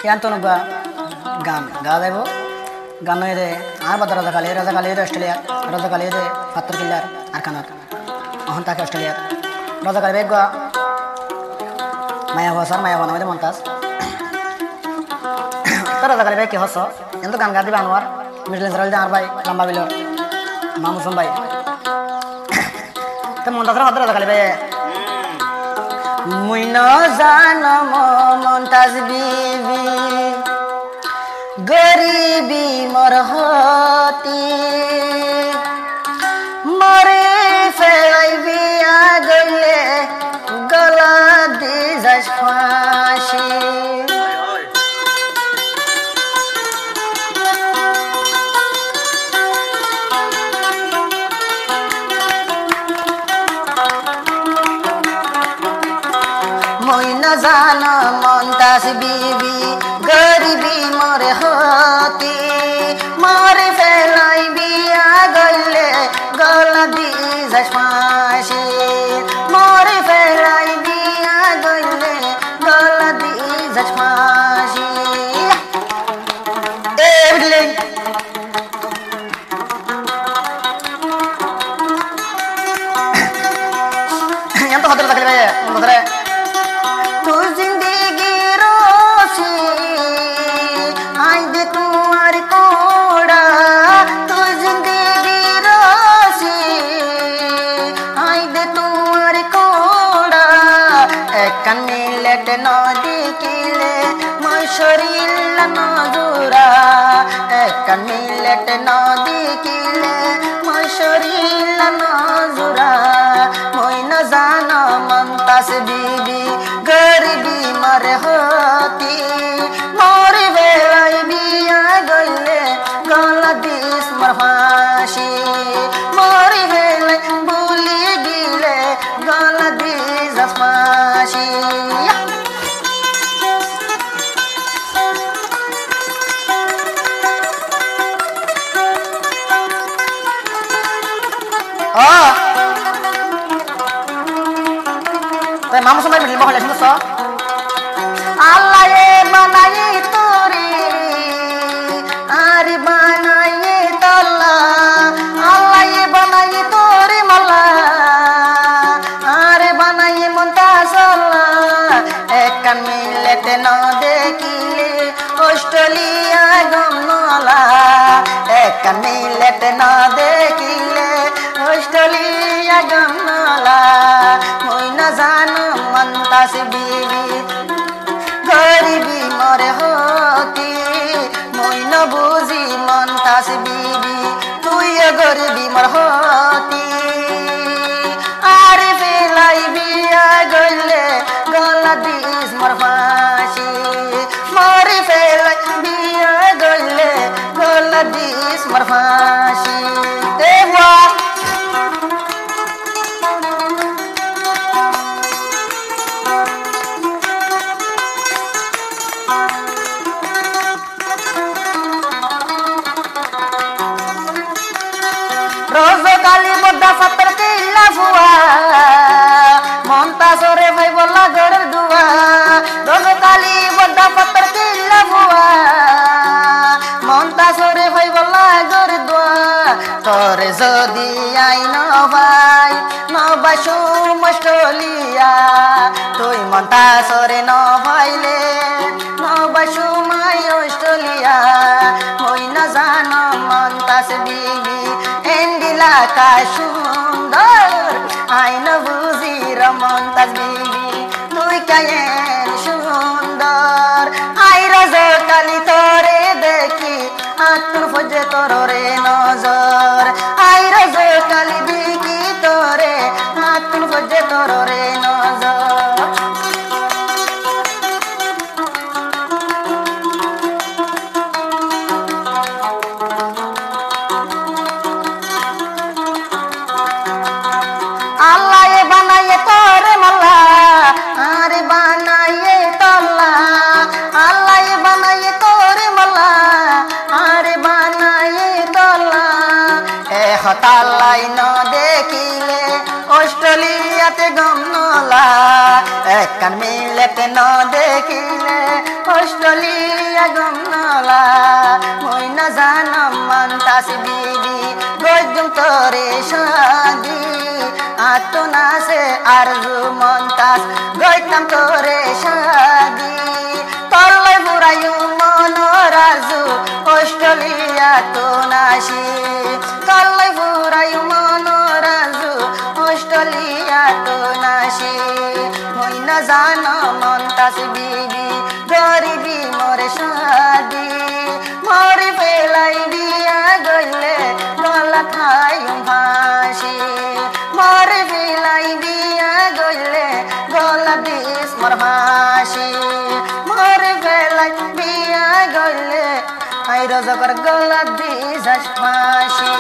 ইয়ান তো গান গা যাইব গান নয় রে আর বাদ রাজা কালী অস্ট্রেলিয়া রাজা কালী রে ফাত্তর কিল্লার আর খানার অহন থাকে অস্ট্রেলিয়া রাজা কালী বেগ মায়া হসার মায়া বানাবে মন্তাজ তো রাজা কালী বেগ কি হস কিন্তু গান গা দিবে আনোয়ার মিডল সরাল আর ভাই লম্বা বিল মামুসম ভাই তো মন্তাজ রাজা কালী বেগ মুই ন জানম মন্তাজ বিবি গরিবি মোর হতি মরে ফেলাইবি আগলে গলা দি যাস ফাঁসি মুই না জানো মন্তাজ বিবি গরিবি মোর হতি মরে ফেলাইবি আগলে গলা দি যাস ফাঁসি মরে ফেলাইবি আগলে গলা দি যাস ফাঁসি ఎంత హద్దులు తగిలిపోయా ముందరే तू जिंदगी रोसी आई दे तुम्हारी कोड़ा तू जिंदगी रोसी आई दे तुम्हारी कोड़ा एक मिलट नदी किले मशरील नजुरा एक मिलट नदी किले मशरील नजुरा मोई न जाना ममताज बीबी गरीबी मर होती मोर बेलाई बिया गईले गला दिस मर फांसी मोर बेलाई भूली गिले गला दिस फांसी मामू समय मिल बहले सुनो सो अल्लाह ये बनाई तोरी आरी बनाई तल्ला अल्लाह ये बनाई तोरी मल्ला आरे बनाई मुंताज अल्लाह एक मिलते न देखिले ऑस्ट्रेलिया गमला एक मिलते न देखिले ऑस्ट्रेलिया गमला मुई न जानो ममताज बीबी गरीबी मरे होती मुई न बुझी ममताज बीबी तुई गरीबी मर होती आरे फेलाई बिया गले गला दिस मर फांसी मरे फेलाई बिया गले गला दिस मर फांसी देवा रोज काली बद्दा फतर किल्ला फुआ ममताज रे भाई बोला घर दुआ रोज काली बद्दा फतर किल्ला फुआ ममताज रे भाई बोला घर दुआ तोरे जदी आई न भाई न बासु मस्टलिया तुई ममताज रे न भाईले न बासु माई ऑस्ट्रेलिया होई न जानो ममताज बीबी एंडिला का सुंदर आईन बुझी ममताज बीबी तुई क्या सुंदर आई राजा काली तोरे देखी आतुर फजे तोर रे नजर आई राजा काली देखी तोरे आतुर फजे तोर रे नजर हतालाई न देखिले ऑस्ट्रेलियाते गमला एक मिलते न देखिले ऑस्ट्रेलिया মন্তাস বিবি গজুম তোরে শাদি আতো নাসে আরজু মন্তাস গইতাম তোরে শাদি তল্লাই বুড়ায়ু মনোরাজু অস্ট্রেলিয়া তো নাসি তল্লাই বুড়ায়ু মনোরাজু অস্ট্রেলিয়া তো নাসি হই না জানো মন্তাস বিবি গরিবি মোরে শাদি মরে বেলাই বিয়া গইলে গলা খাইম ভাসি মরে বেলাই বিয়া গইলে গলা দিস মোর ভাসি মরে বেলাই বিয়া গইলে আই রজকর গলা দিস ভাসি